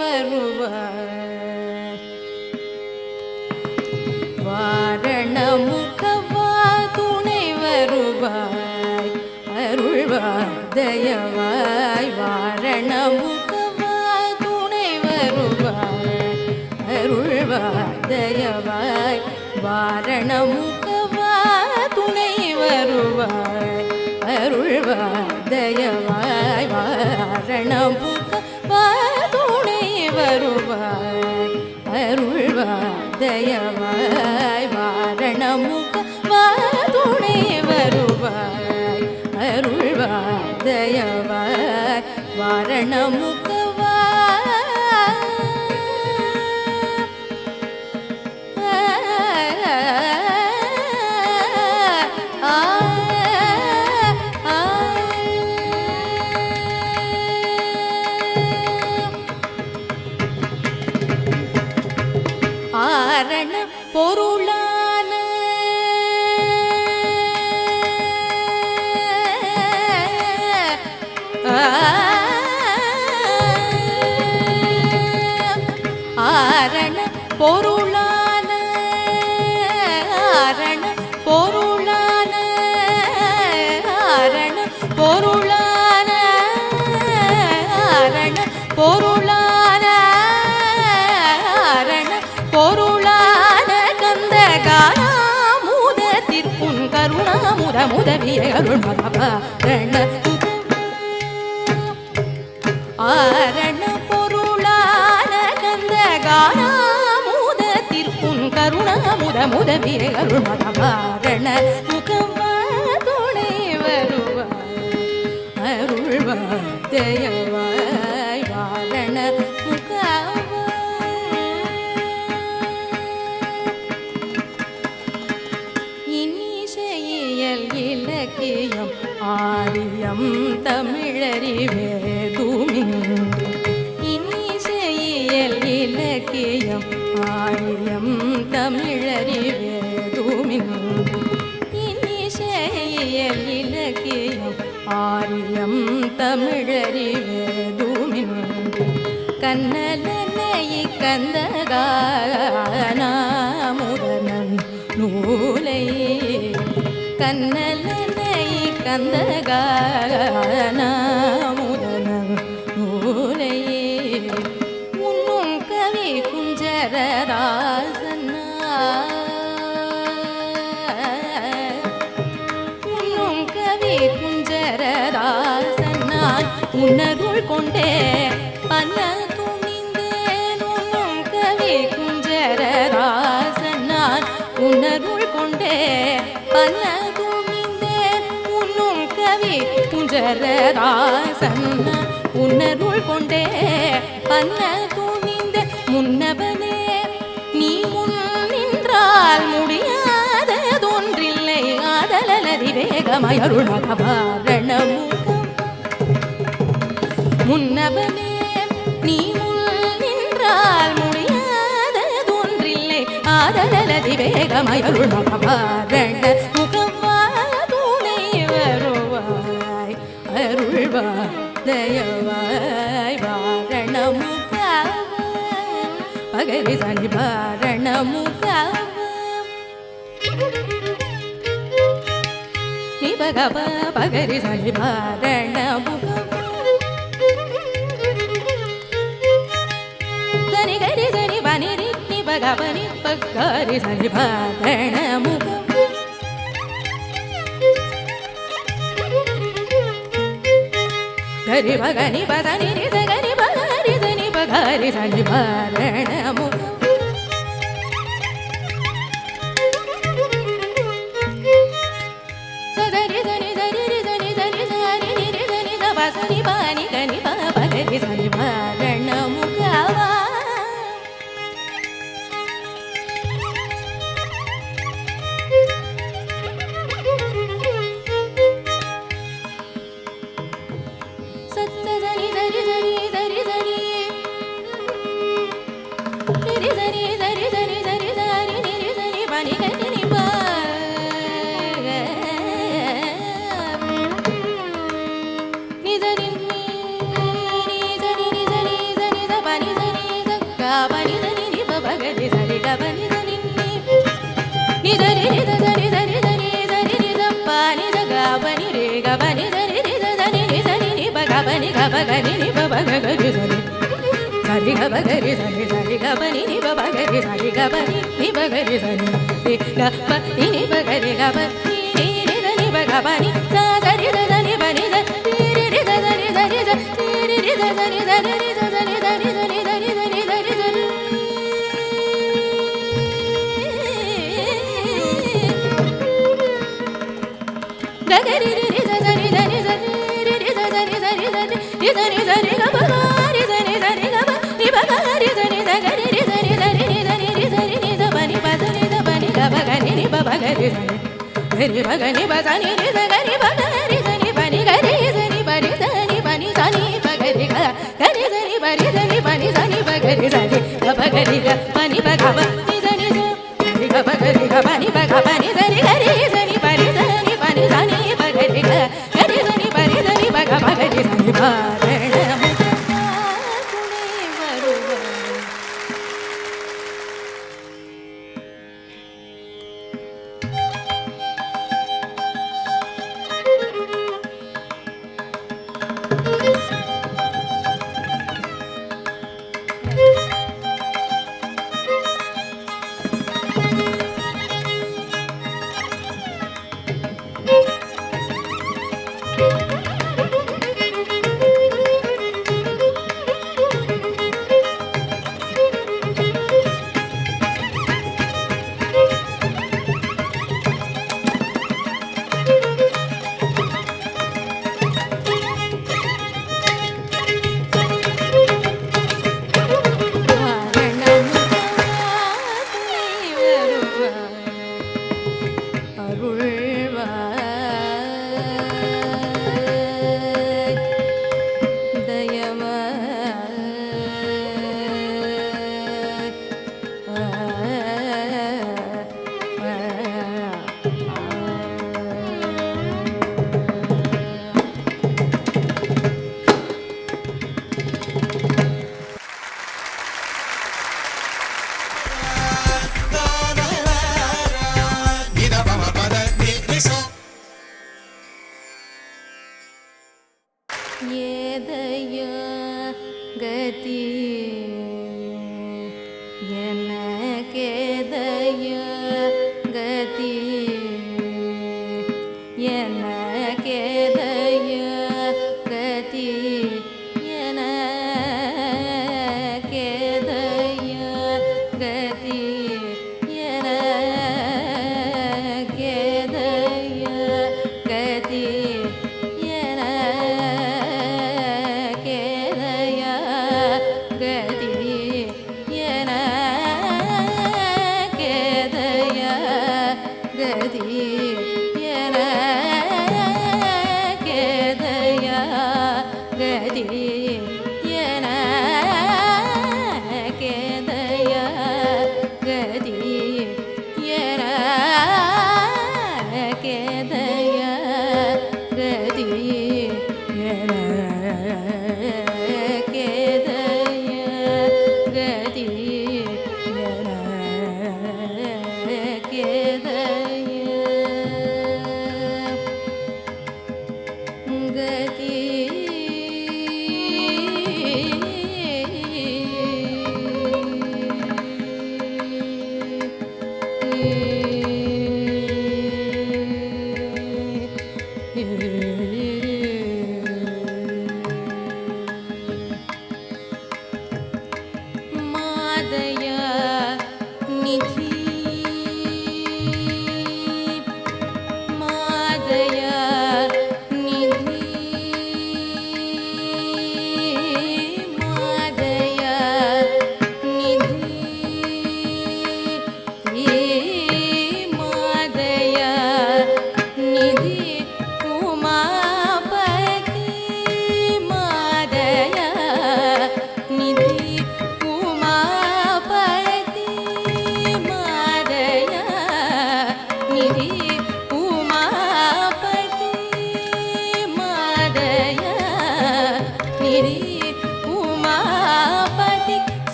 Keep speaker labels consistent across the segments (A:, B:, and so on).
A: வருவாய் வாரணமுகவா துணை வருவாய் அருள்வாய் தயவாய் வாரணமுகவா துணை வருவாய் அருள்வாய் தயவாய் வாரணமுகவா துணை வருவாய் அருள்வாய் தயவாய் வாரணமுகவா துணை வருவாய் அருள்வாய் தயவாய் வாரணமுகவா துணை வருவாய் அருள்வாய் தயவாய் வாரணமுகவா ஆரண பொருளான ஆரண பொருளான ஆரண பொருளான ஆரண பொருளான ஆரண பொருளான ஆரண பொருளான கந்தகாமுதத்திற்குன் கருணாமுத முதவிய அருள் மரபாரண ஆரண பொருளான கந்தகாமுதத்திற்குன் கருணாமுத முதவிய அருள் மரபாரண முகவா துணை வருவாய் அருள்வாய் தயவாய் வாரண முகவா இலக்கியம் ஆரியம் தமிழறிவேதுமின்றி இன்னிசையியல் இலக்கியம் ஆரியம் தமிழறிவேதுமின்றி இன்னிசையியல் இலக்கியம் ஆரியம் தமிழறிவேதுமின்றி கண்ணலனை கந்தகானாமுதனன் நூலை கண்ணலனை கந்தகானாமுதனன் நூலை உன்னும் கவி குஞ்சரராசனா உன்னும் கவி குஞ்சரராசனான் உணர்வுள் கொண்டே பல துணிந்தேன் உன்னும் கவி குஞ்சரராசனான் உணர்வுள் கொண்டே பல குஞ்சரராசன்னா உணர்வுள் கொண்டே பன்ன துணிந்த முன்னவனே நீ முன் நின்றால் முடியாததொன்றில்லை ஆதலதி வேகமாய் அருள் மகவாரணமுகம் முன்னவனே நீ முன் நின்றால் முடியாததொன்றில்லை ஆதலதி வேகமாய் அருள் மகவாரண முகவா துணை வருவாய் அருள்வாய் தயவாய் வாரணமுகவா பகரி சனி வாரணமுகவா நீ பகவா பகரி சனி வாரணமுகவா சனி கரி சனி பனி ரி பகவனி பகரி சனி வாரணமுகவா गरि भगनि पदनि रि सगनि भगरि सनि भगरि सनि वारणमुगम सदरि सनि सनि रि सनि सनि सनि नि रि सनि स सनि पानि गनि भगरि सनि वारणमुगम ni gani ni ba ba ga gari sani sari ga ba gari sani sari ga ba ni ba ba gari sari ga ba ni ba gari sani ni ga ba ni ba gari ga ba ni ni ba ga ba ni sa gari da ni ba ni da ni da ni da ni da ni da ni da ni da ni da ni da ni da ni da ni da ni da ni da gari ni da ni da ni da ni da ni da ni da ni da ni da ni ga ba ni da ni da ni ga ba ni ba ga ni da ni da gari ni da ni da ni da ni da ni da ba ni ba da ni da ba ni ga ba ga ni ba ba ga ni da ni gari ba ga ni ba da ni da gari ba ga ni da ni ba ni gari da ni ba ni da ni ba ni da ni ba gari ga gari da ni ba ni da ni ba ni da ni ba gari da ni ga ba gari ga ba ni ba ga ba ni da ni da ni ga ba gari ga ba ni ba ga ba ni da ni gari da ni ba ni da ni ba ni da ni ba gari ga gari da ni ba ni da ni ba ga ba gari da ni ba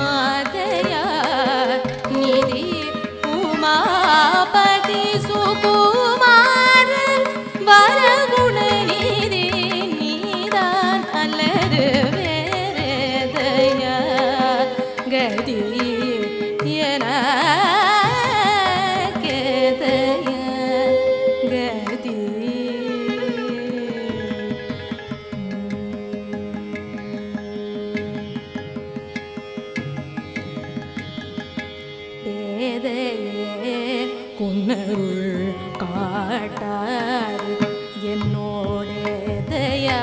A: உமாதயா நிதி உமாபதி சுகுமாரன் வரகுண நிதி நீதான் அல்லது வேறேதையா கதி என குன்னருள் காட்டார் என்னோடேதையா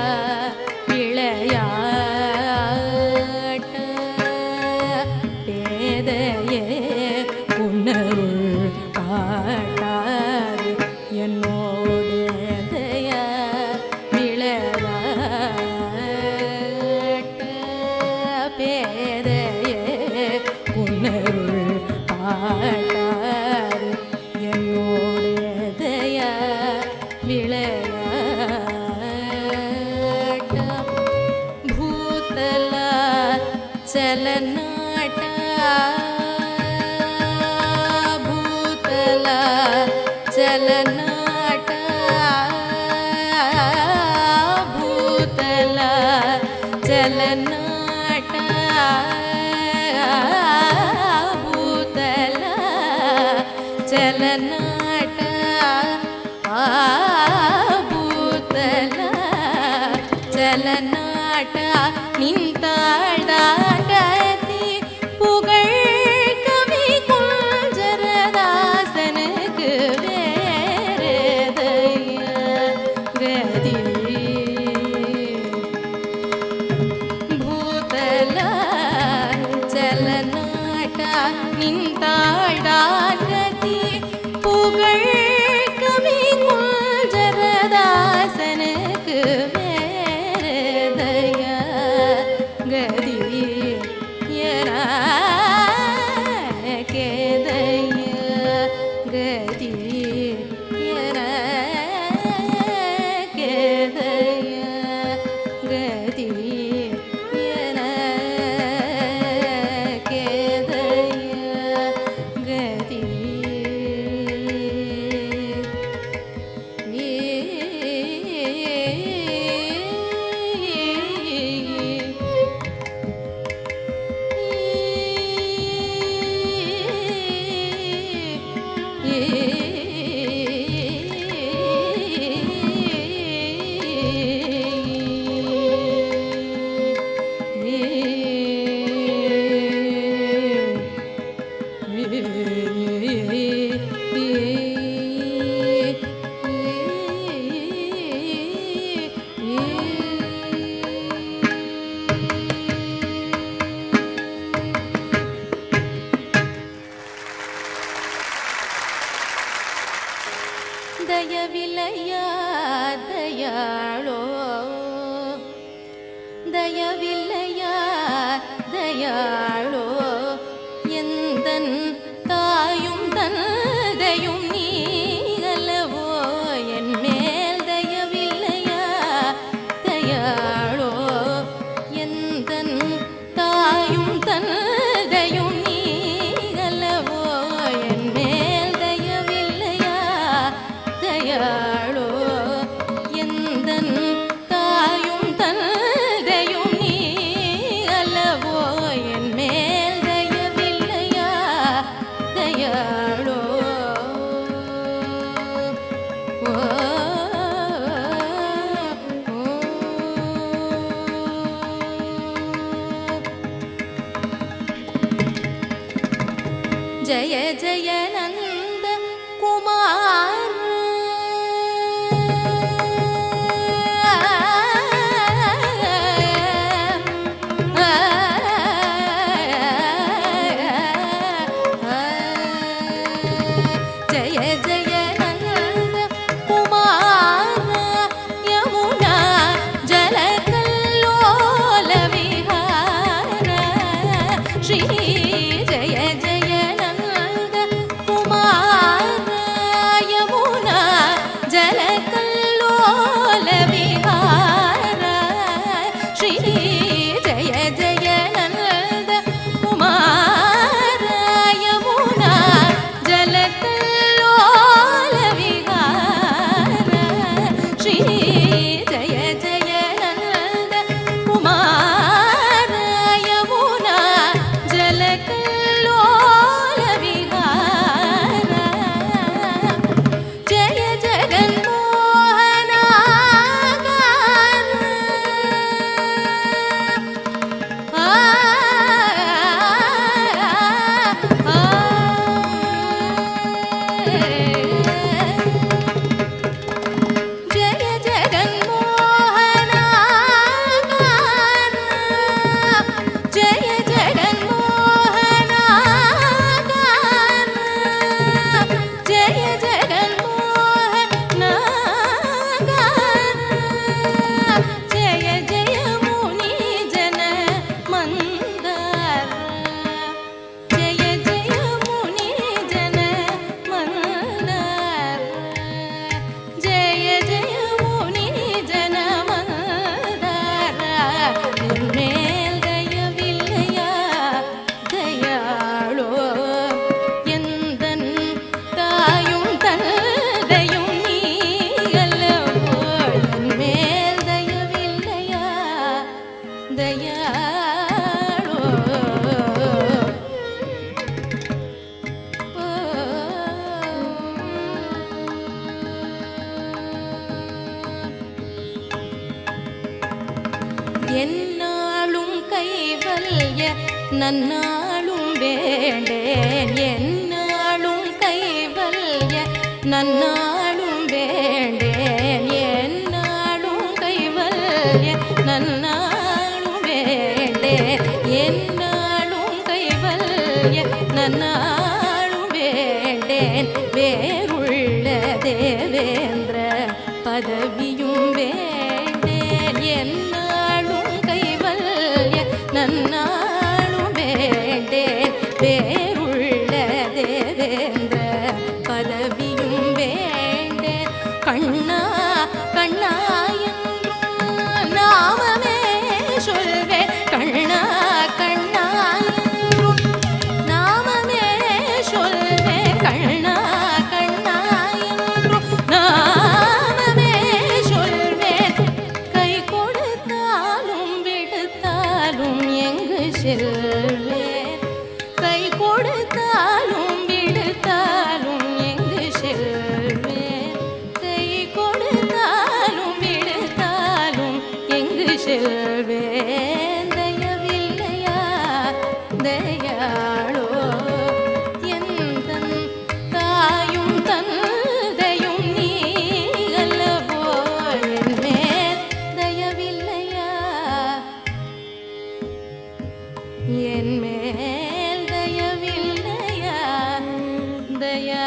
A: விளையாட்ட பேதையே குன்னருள் காட்டார் என்னோடேதையா விளையாட்ட பேதையே குன்னருள் காட்டார் என்னோடேதையா விளையாட்ட பூதல ಚಲನಾಟ ಭೂತಲ ಚಲನಾಟ ಭೂತಲ ಚಲನಾಟ ಭೂತಲ ಚಲನಾಟ ಭೂತಲ ಚಲನಾಟ நின்றாழ்தாகதி புகழ் கவி குஞ்சரதாசனுக்கு வேறேதைய கதி பூதல சலநாட்ட நின்றாழ்தாகதி புகழ் கவி குஞ்சரதாசனுக்கு கதி என கேதைய கதி என கேதைய கதி என கேதைய கதி ದಯವಿಲ್ಲಯ್ಯ ದಯಾಳೋ ದಯವಿಲ್ಲಯ್ಯ ದಯಾಳೋ ಎಂದನ್ தாயும் தந்தையும் நீகலவோ என் மேல் தயவில்லையா தயாளோ எந்தன் தாயும் தந்தையும் நீகலவோ என் மேல் தயவில்லையா தயாளோ எந்தன் தாயும் தந்தையும் நீகலவோ என் மேல் தயவில்லையா தயாளோ ஜய ஜய நந்த குமார் ஜய ஜய நந்த குமார யமுனா ஜலகல்லோல விஹார ஸ்ரீ ஜய ஜய நந்த குமார யமுனா ஜலகல்லோல விஹார ஸ்ரீ ஜய ஜய நந்த குமார நன்னாளும் வேண்டேன் என்னாளும் கைவல்ய நன்னாளும் வேண்டேன் என்னாளும் கைவல்ய நன்னாளும் வேண்டேன் என்னாளும் கைவல்ய நன்னாளும் வேண்டேன் வேறுள்ள தேவேந்திர பதவியும் வேண்டேன் என்னாளும் கைவல்ய நன்னாளும் வேண்டேன் வேறுள்ள தேவேந்திர பதவியும் வேண்டேன் கண்ணா கண்ணா என்றும் நாமமே சொல்வேன் கண்ணா கண்ணா என்றும் நாமமே சொல்வேன் கண்ணா கண்ணா என்றும் நாமமே சொல்வேன் கை கொடுத்தாலும் விடுத்தாலும் எங்கு செல்வேன் கை கொடுத்தாலும் விடுத்தாலும் எங்கு செல்வேன் கை கொடுத்தாலும் விடுத்தாலும் எங்கு செல்வேன் தயவில்லையா தயாளோ எந்தன் தாயும் தந்தையும் நீ அல்லவோ என் மேல் தயவில்லையா என் மேல் தயவில்லையா தயாளோ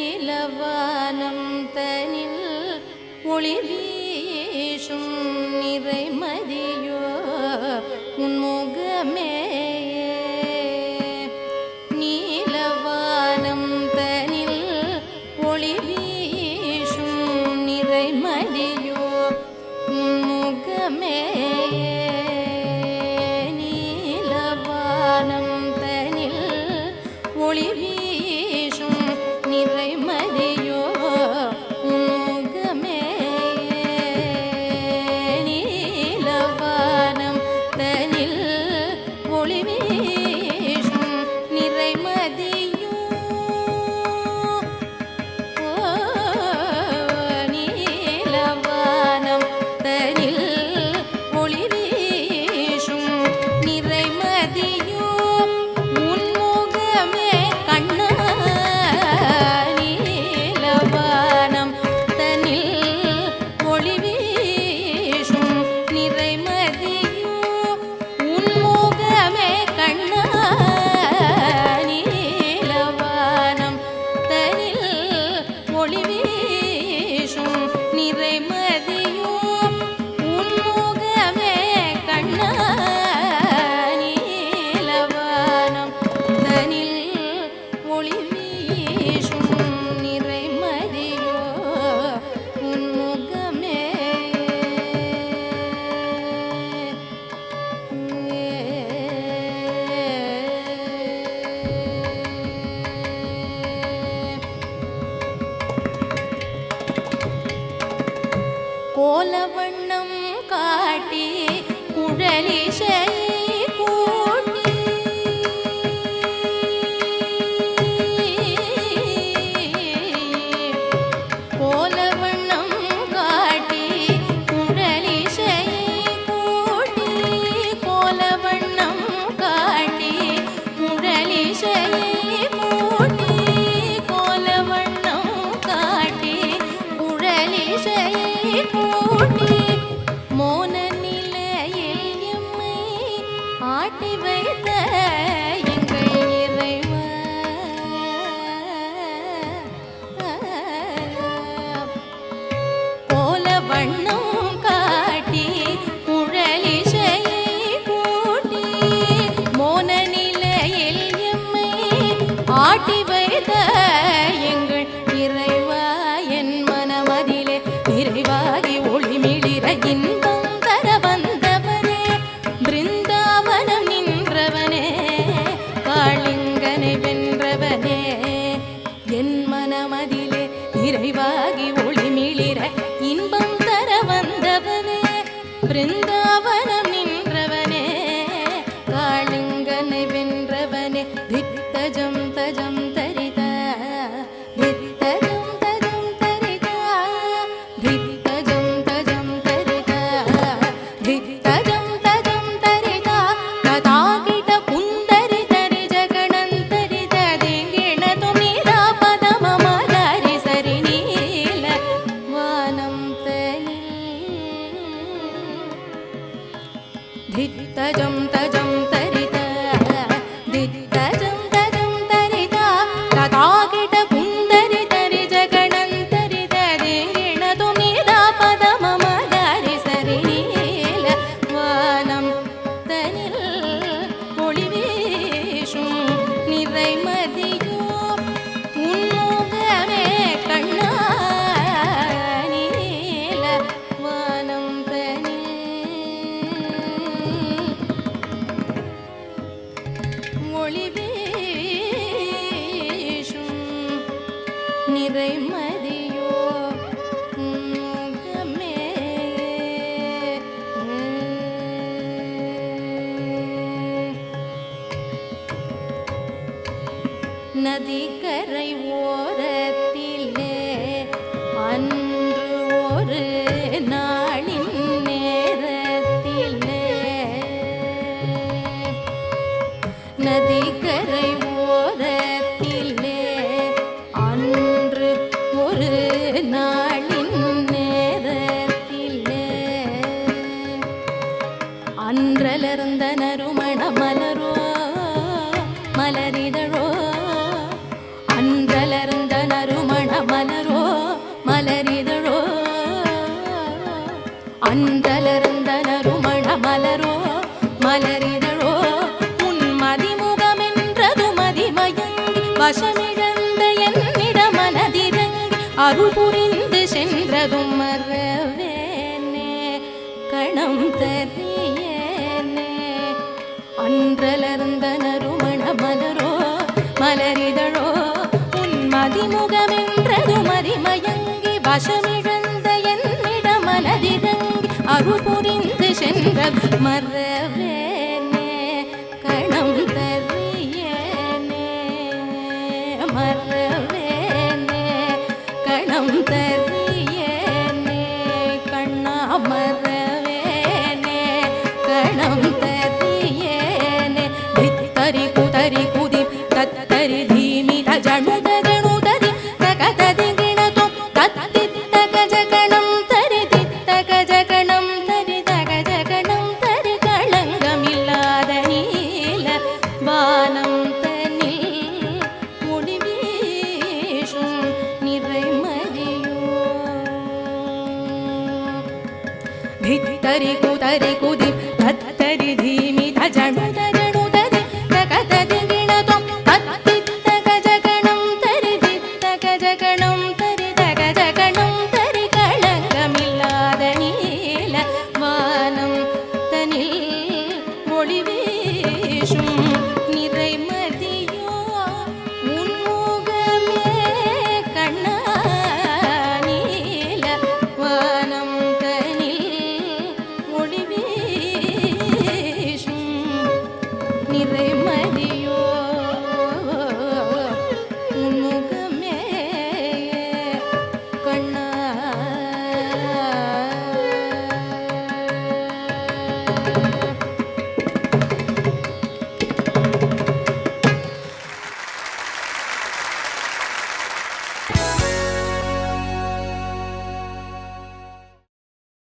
A: நீலவானம் தனில் ஒளி வீசும் நிறைமதியோ உன்முகமே நீலவானம் தனில் ஒளி வீசும் நிறைமதியோ உன்முகமே நீலவானம் தனில் ஒளி வீசும் நிறைமதியோ உன்முகமே நீலவானம் தனில் ஒளி வீசும் நிறைமதியோ நீலவானம் தனில் ஒளி வீசும் நிறைமதியோ உன்முகமே கண்ணா நீலவானம் தனில் ஒளி வீசும் நிறைமதியோ உன்முகமே கண்ணா நீலவானம் தனில் ஒளி வீசும் நிறைமதியோ உன்முகமே கண்ணா நீலவானம் தனில் ஒளி வீசும் நிறைமதியோ உன்முகமே கோலவண்ணம் காட்டி குழலிசை கூட்டி கோலவண்ணம் காட்டி குழலிசை கூட்டி கோலவண்ணம் காட்டி குழலிசை கூட்டி கோலவண்ணம் காட்டி குழலிசை கூட்டி மோன நிலையில் எம்மை தாகி ஒளிமிளிர இன்பம் தர வந்தவனே பிருந்தாவனம் நின்றவனே காளிங்கனை வென்றவனே தித்தஜம் தஜம் தரித தித்தஜம் தஜம் தரித தித்தஜம் தஜம் தரித தித்தஜம் தஜம் தரித ததாகிட புந்தரி தரி ஜகணந்தரித திங்கிண துமிரா பதமமகரி சரி நீல வானம் தனில் தித்தஜம் தஜம் தரித தித்தஜம் தஜம் தரித ததாகிட புந்தரி தரி ஜகணந்தரித திங்கிண துமிரா பதமமகரி சரி நீல வானம் தனில் ஒளி வீசும் நிறைமதியோ உன்முகமே கண்ணா நீல வானம் தனில் ஒளி வீசும் நிறைமதியோ உன்முகமே நதிக்கரை ஓரத்திலே அன்று ஒரு நாளின் நேரத்திலே நதிக்கரை ஓரத்திலே அன்று ஒரு நாளின் நேரத்திலே அன்றலர்ந்த நறுமண மலரோ மலரிதழோ அன்றலர்ந்த நறுமண மலரோ மலரிதழோ அன்றலர்ந்த நறுமண மலரோ மலரிதழோ உன் மதிமுகமென்றது மதிமயங்கி வசமிழந்த என்னிட மனதிறங்கி அருள் புரிந்து சென்றதும் மறவேனே கணம் தரியேனே அன்றலர்ந்த நறுமண மலரோ மலரிதழோ உன் மதிமுகமென்றது மதிமயங்கி வசமிழந்த என்னிட மனதிறங்கி அருள் புரிந்து சென்ற மறவேனே கணம் தரியேனே மறவேனே கணம் தரியேனே கண்ணா மறவேனே கணம் தரியேனே தித்தரி குதரி குதி தத்தரி தீமி தஜணு தஜணு தரி தகததி கிணது தத்தித்தக ஜகணம் தரி தித்தக ஜகணம் தரி தக ஜகணம் தரி களங்கமில்லாத நீல வானம் தனில் ஒளி வீசும் நிறைமதியோ धित्तरि कुतरि कुदि तत्तरि धीमि धजणु